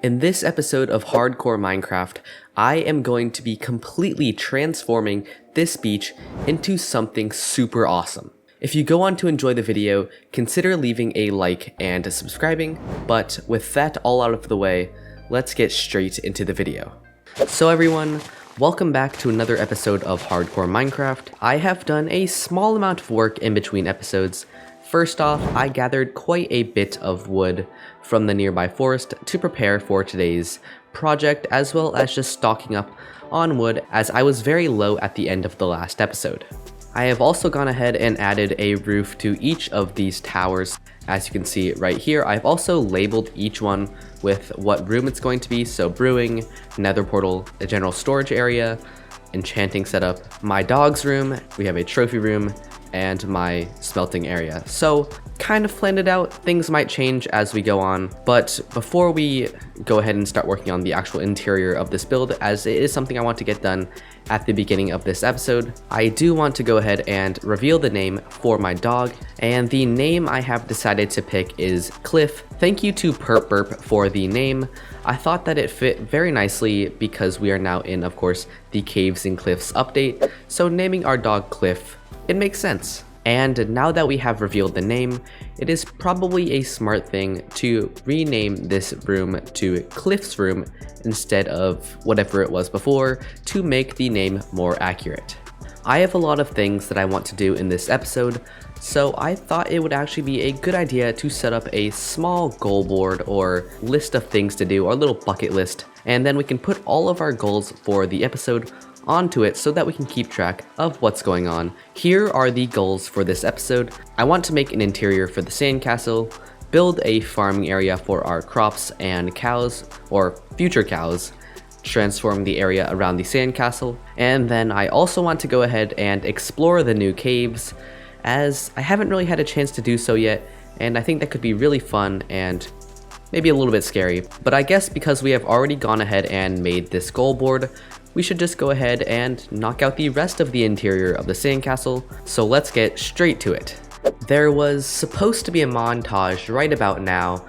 In this episode of Hardcore Minecraft, I am going to be completely transforming this beach into something super awesome. If you go on to enjoy the video, consider leaving a like and subscribing, but with that all out of the way, let's get straight into the video. So everyone, welcome back to another episode of Hardcore Minecraft. I have done a small amount of work in between episodes. First off, I gathered quite a bit of wood from the nearby forest to prepare for today's project, as well as just stocking up on wood as I was very low at the end of the last episode. I have also gone ahead and added a roof to each of these towers. As you can see right here, I've also labeled each one with what room it's going to be. So brewing, nether portal, a general storage area, enchanting setup, my dog's room, we have a trophy room, and my smelting area. So kind of planned it out. Things might change as we go on, but before we go ahead and start working on the actual interior of this build, as it is something I want to get done at the beginning of this episode, I do want to go ahead and reveal the name for my dog, and the name I have decided to pick is Cliff. Thank you to Perp Burp for the name. I thought that it fit very nicely because we are now in, of course, the Caves and Cliffs update, so naming our dog Cliff, it makes sense. And now that we have revealed the name, it is probably a smart thing to rename this room to Cliff's room instead of whatever it was before to make the name more accurate. I have a lot of things that I want to do in this episode, so I thought it would actually be a good idea to set up a small goal board or list of things to do, or a little bucket list, and then we can put all of our goals for the episode onto it so that we can keep track of what's going on. Here are the goals for this episode. I want to make an interior for the sandcastle, build a farming area for our crops and cows, or future cows, transform the area around the sandcastle, and then I also want to go ahead and explore the new caves, as I haven't really had a chance to do so yet, and I think that could be really fun and maybe a little bit scary. But I guess because we have already gone ahead and made this goal board, we should just go ahead and knock out the rest of the interior of the sandcastle, so let's get straight to it. There was supposed to be a montage right about now,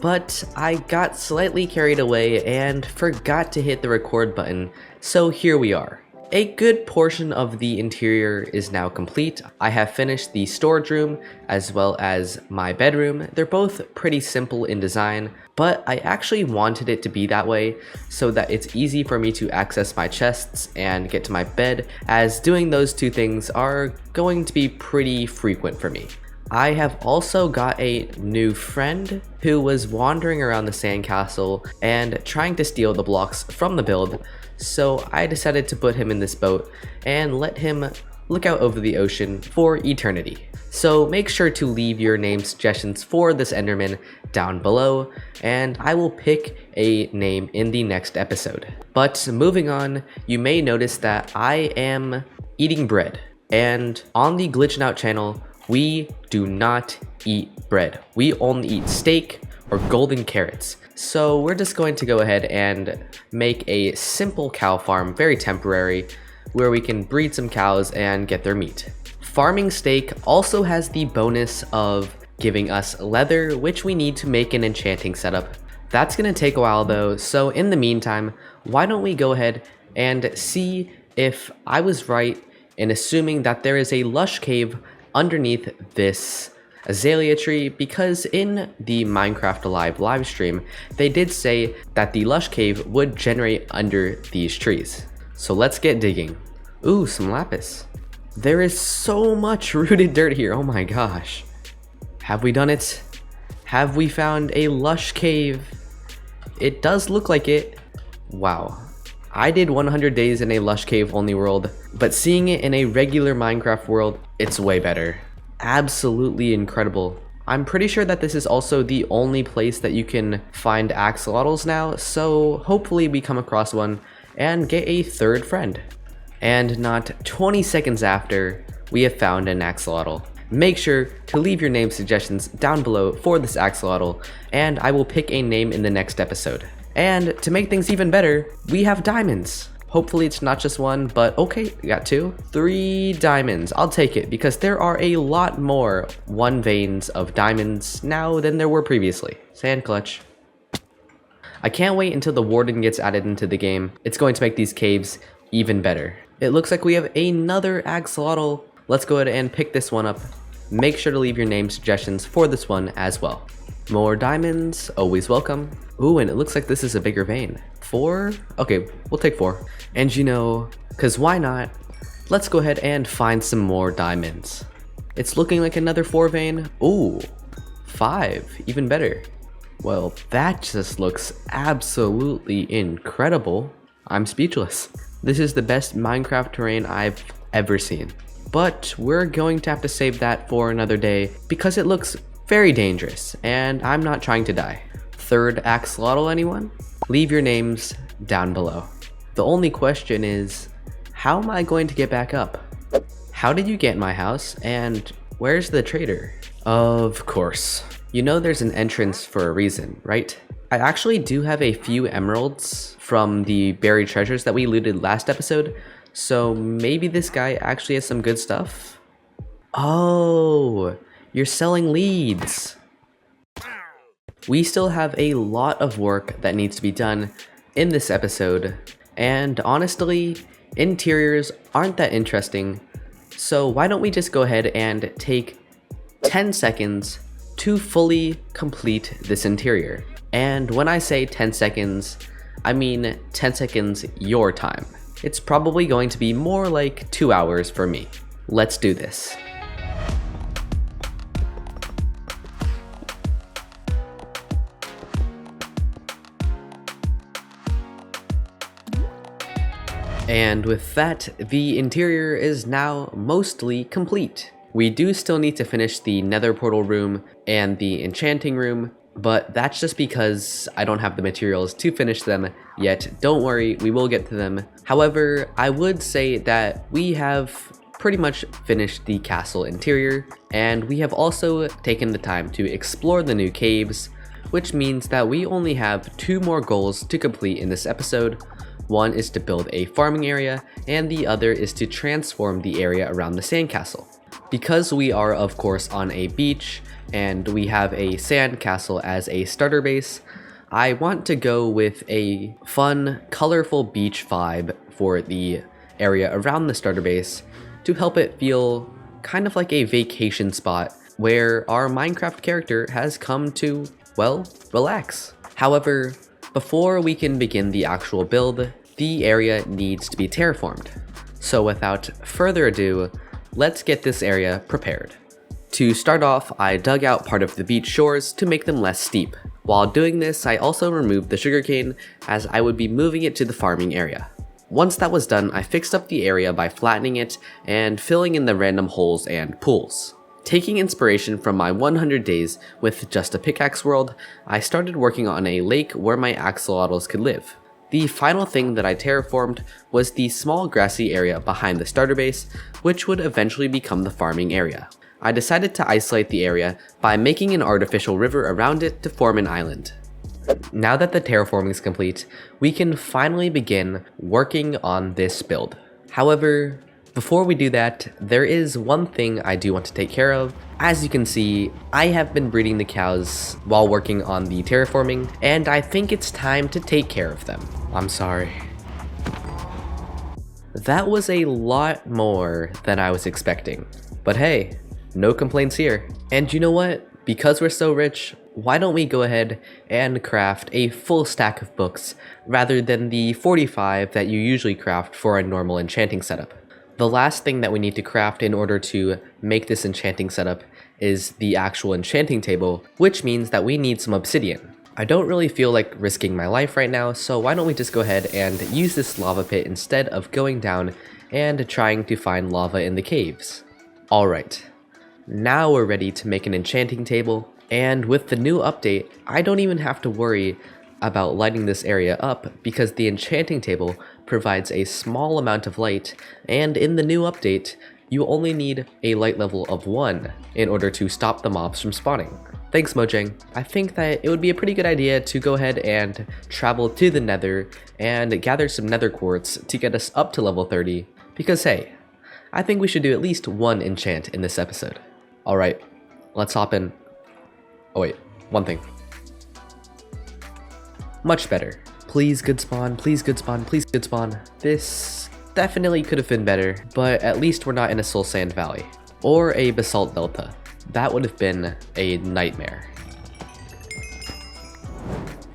but I got slightly carried away and forgot to hit the record button, so here we are. A good portion of the interior is now complete. I have finished the storage room as well as my bedroom. They're both pretty simple in design, but I actually wanted it to be that way so that it's easy for me to access my chests and get to my bed, as doing those two things are going to be pretty frequent for me. I have also got a new friend who was wandering around the sandcastle and trying to steal the blocks from the build, so I decided to put him in this boat and let him look out over the ocean for eternity. So make sure to leave your name suggestions for this Enderman down below, and I will pick a name in the next episode. But moving on, you may notice that I am eating bread, and on the GlitchNOut channel, we do not eat bread. We only eat steak or golden carrots. So we're just going to go ahead and make a simple cow farm, very temporary, where we can breed some cows and get their meat. Farming steak also has the bonus of giving us leather, which we need to make an enchanting setup. That's gonna take a while though, so in the meantime, why don't we go ahead and see if I was right in assuming that there is a lush cave underneath this azalea tree, because in the Minecraft Alive live stream, they did say that the lush cave would generate under these trees. So let's get digging. Ooh, some lapis. There is so much rooted dirt here, oh my gosh. Have we done it? Have we found a lush cave? It does look like it. Wow. I did 100 days in a lush cave only world, but seeing it in a regular Minecraft world, it's way better. Absolutely incredible. I'm pretty sure that this is also the only place that you can find axolotls now, so hopefully we come across one and get a third friend. And not 20 seconds after, we have found an axolotl. Make sure to leave your name suggestions down below for this axolotl, and I will pick a name in the next episode. And to make things even better, we have diamonds. Hopefully it's not just one, but okay, we got 2. 3 diamonds. I'll take it because there are a lot more 1 veins of diamonds now than there were previously. Sand clutch. I can't wait until the warden gets added into the game. It's going to make these caves even better. It looks like we have another axolotl. Let's go ahead and pick this one up. Make sure to leave your name suggestions for this one as well. More diamonds, always welcome. Ooh, and it looks like this is a bigger vein. 4? Okay, we'll take 4. And you know, cause why not? Let's go ahead and find some more diamonds. It's looking like another 4 vein. Ooh, 5, even better. Well, that just looks absolutely incredible. I'm speechless. This is the best Minecraft terrain I've ever seen. But we're going to have to save that for another day because it looks very dangerous and I'm not trying to die. Third axolotl, anyone? Leave your names down below. The only question is, how am I going to get back up? How did you get in my house and where's the trader? Of course. You know there's an entrance for a reason, right? I actually do have a few emeralds from the buried treasures that we looted last episode, so maybe this guy actually has some good stuff? Oh, you're selling leads. We still have a lot of work that needs to be done in this episode, and honestly, interiors aren't that interesting, so why don't we just go ahead and take 10 seconds to fully complete this interior. And when I say 10 seconds, I mean 10 seconds your time. It's probably going to be more like 2 hours for me. Let's do this. And with that, the interior is now mostly complete. We do still need to finish the nether portal room and the enchanting room, but that's just because I don't have the materials to finish them yet. Don't worry, we will get to them. However, I would say that we have pretty much finished the castle interior, and we have also taken the time to explore the new caves, which means that we only have 2 more goals to complete in this episode. One is to build a farming area, and the other is to transform the area around the sandcastle. Because we are of course on a beach and we have a sandcastle as a starter base, I want to go with a fun, colorful beach vibe for the area around the starter base to help it feel kind of like a vacation spot where our Minecraft character has come to, well, relax. However, before we can begin the actual build, the area needs to be terraformed. So without further ado, let's get this area prepared. To start off, I dug out part of the beach shores to make them less steep. While doing this, I also removed the sugarcane as I would be moving it to the farming area. Once that was done, I fixed up the area by flattening it and filling in the random holes and pools. Taking inspiration from my 100 days with just a pickaxe world, I started working on a lake where my axolotls could live. The final thing that I terraformed was the small grassy area behind the starter base, which would eventually become the farming area. I decided to isolate the area by making an artificial river around it to form an island. Now that the terraforming is complete, we can finally begin working on this build. However, before we do that, there is one thing I do want to take care of. As you can see, I have been breeding the cows while working on the terraforming, and I think it's time to take care of them. I'm sorry. That was a lot more than I was expecting. But hey, no complaints here. And you know what? Because we're so rich, why don't we go ahead and craft a full stack of books rather than the 45 that you usually craft for a normal enchanting setup. The last thing that we need to craft in order to make this enchanting setup is the actual enchanting table, which means that we need some obsidian. I don't really feel like risking my life right now, so why don't we just go ahead and use this lava pit instead of going down and trying to find lava in the caves. Alright, now we're ready to make an enchanting table, and with the new update, I don't even have to worry about lighting this area up because the enchanting table provides a small amount of light, and in the new update, you only need a light level of 1 in order to stop the mobs from spawning. Thanks Mojang. I think that it would be a pretty good idea to go ahead and travel to the nether and gather some nether quartz to get us up to level 30, because hey, I think we should do at least 1 enchant in this episode. Alright, let's hop in. Oh wait, one thing. Much better. Please good spawn, please good spawn, please good spawn. This definitely could have been better, but at least we're not in a soul sand valley. Or a basalt delta. That would have been a nightmare.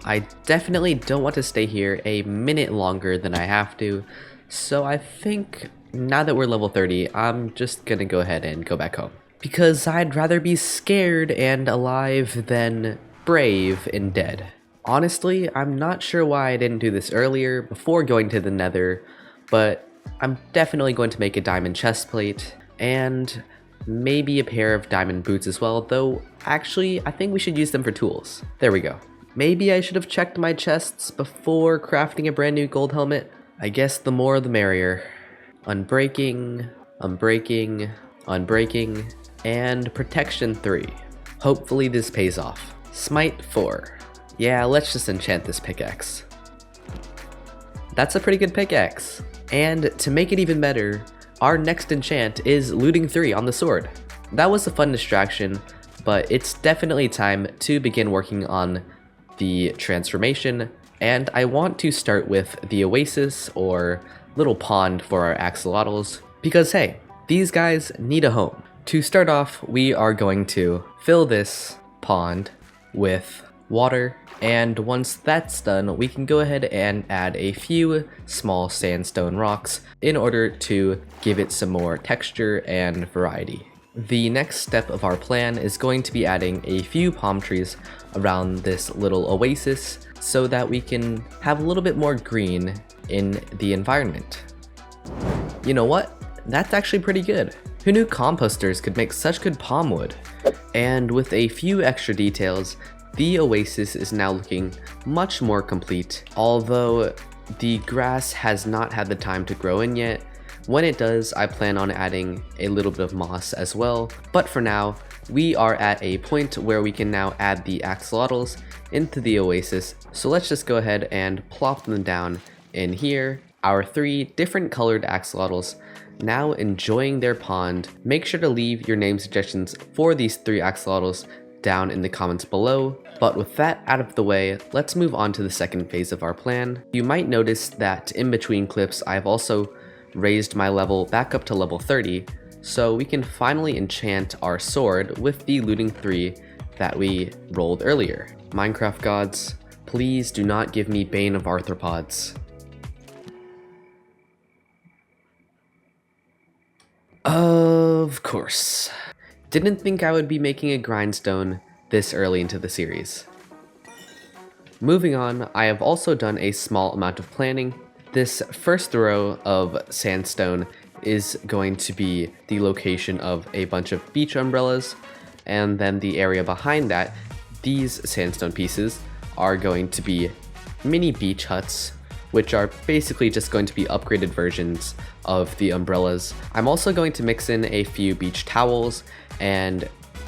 I definitely don't want to stay here a minute longer than I have to, so I think now that we're level 30, I'm just gonna go ahead and go back home. Because I'd rather be scared and alive than brave and dead. Honestly, I'm not sure why I didn't do this earlier before going to the nether, but I'm definitely going to make a diamond chestplate and maybe a pair of diamond boots as well, though actually I think we should use them for tools. There we go. Maybe I should have checked my chests before crafting a brand new gold helmet. I guess the more the merrier. Unbreaking, unbreaking, unbreaking, and protection 3. Hopefully this pays off. Smite 4. Yeah, let's just enchant this pickaxe. That's a pretty good pickaxe. And to make it even better, our next enchant is looting 3 on the sword. That was a fun distraction, but it's definitely time to begin working on the transformation, and I want to start with the oasis or little pond for our axolotls, because hey, these guys need a home. To start off, we are going to fill this pond with water, and once that's done, we can go ahead and add a few small sandstone rocks in order to give it some more texture and variety. The next step of our plan is going to be adding a few palm trees around this little oasis so that we can have a little bit more green in the environment. You know what? That's actually pretty good. Who knew composters could make such good palm wood? And with a few extra details, the oasis is now looking much more complete. Although the grass has not had the time to grow in yet, when it does, I plan on adding a little bit of moss as well, but for now, we are at a point where we can now add the axolotls into the oasis, so let's just go ahead and plop them down in here. Our 3 different colored axolotls now enjoying their pond. Make sure to leave your name suggestions for these 3 axolotls down in the comments below. But with that out of the way, let's move on to the second phase of our plan. You might notice that in between clips, I've also raised my level back up to level 30, so we can finally enchant our sword with the looting 3 that we rolled earlier. Minecraft gods, please do not give me Bane of Arthropods. Of course. Didn't think I would be making a grindstone this early into the series. Moving on, I have also done a small amount of planning. This first row of sandstone is going to be the location of a bunch of beach umbrellas, and then the area behind that, these sandstone pieces are going to be mini beach huts, which are basically just going to be upgraded versions of the umbrellas. I'm also going to mix in a few beach towels and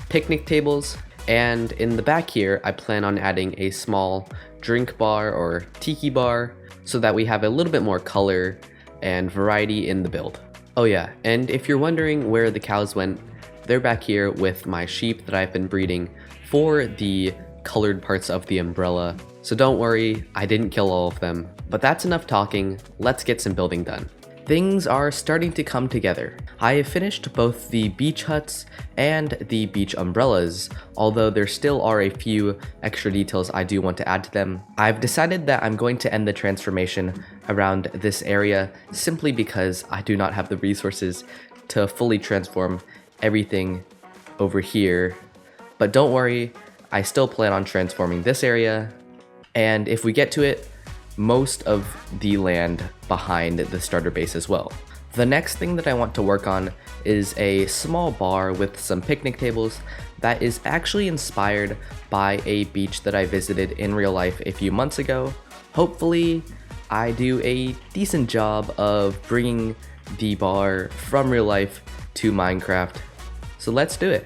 picnic tables, and in the back here, I plan on adding a small drink bar or tiki bar so that we have a little bit more color and variety in the build. Oh yeah, and if you're wondering where the cows went, they're back here with my sheep that I've been breeding for the colored parts of the umbrella. So don't worry, I didn't kill all of them. But that's enough talking, let's get some building done. Things are starting to come together. I have finished both the beach huts and the beach umbrellas, although there still are a few extra details I do want to add to them. I've decided that I'm going to end the transformation around this area simply because I do not have the resources to fully transform everything over here. But don't worry, I still plan on transforming this area, and if we get to it, most of the land behind the starter base as well. The next thing that I want to work on is a small bar with some picnic tables that is actually inspired by a beach that I visited in real life a few months ago. Hopefully, I do a decent job of bringing the bar from real life to Minecraft. So let's do it.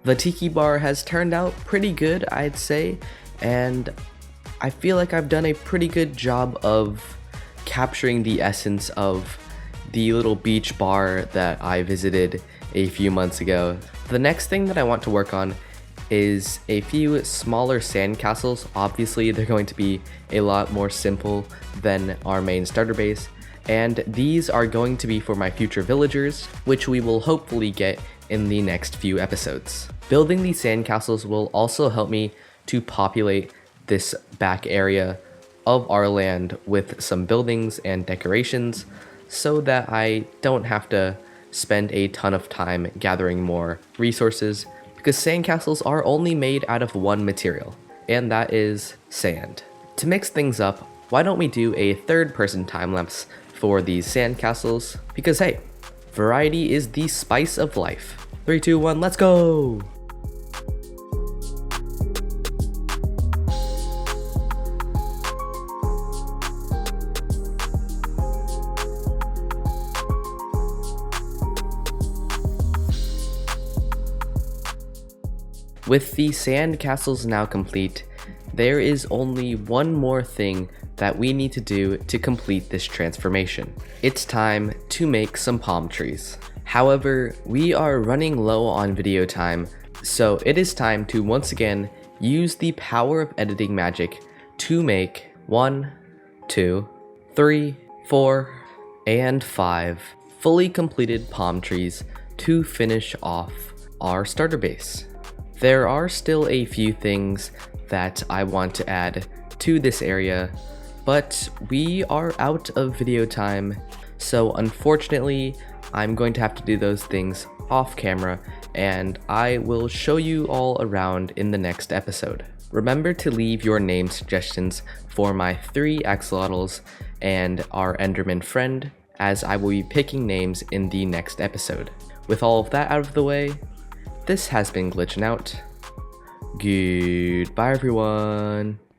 The tiki bar has turned out pretty good, I'd say, and I feel like I've done a pretty good job of capturing the essence of the little beach bar that I visited a few months ago. The next thing that I want to work on is a few smaller sandcastles. Obviously, they're going to be a lot more simple than our main starter base, and these are going to be for my future villagers, which we will hopefully get in the next few episodes. Building these sandcastles will also help me to populate this back area of our land with some buildings and decorations so that I don't have to spend a ton of time gathering more resources, because sandcastles are only made out of one material, and that is sand. To mix things up, why don't we do a third-person time-lapse for these sandcastles? Because hey, variety is the spice of life. 3, 2, 1, let's go! With the sand castles now complete, there is only one more thing that we need to do to complete this transformation. It's time to make some palm trees. However, we are running low on video time, so it is time to once again use the power of editing magic to make 1, 2, 3, 4, and 5 fully completed palm trees to finish off our starter base. There are still a few things that I want to add to this area, but we are out of video time, so unfortunately I'm going to have to do those things off camera, and I will show you all around in the next episode. Remember to leave your name suggestions for my 3 axolotls and our Enderman friend, as I will be picking names in the next episode. With all of that out of the way, this has been GlitchNOut. Goodbye everyone.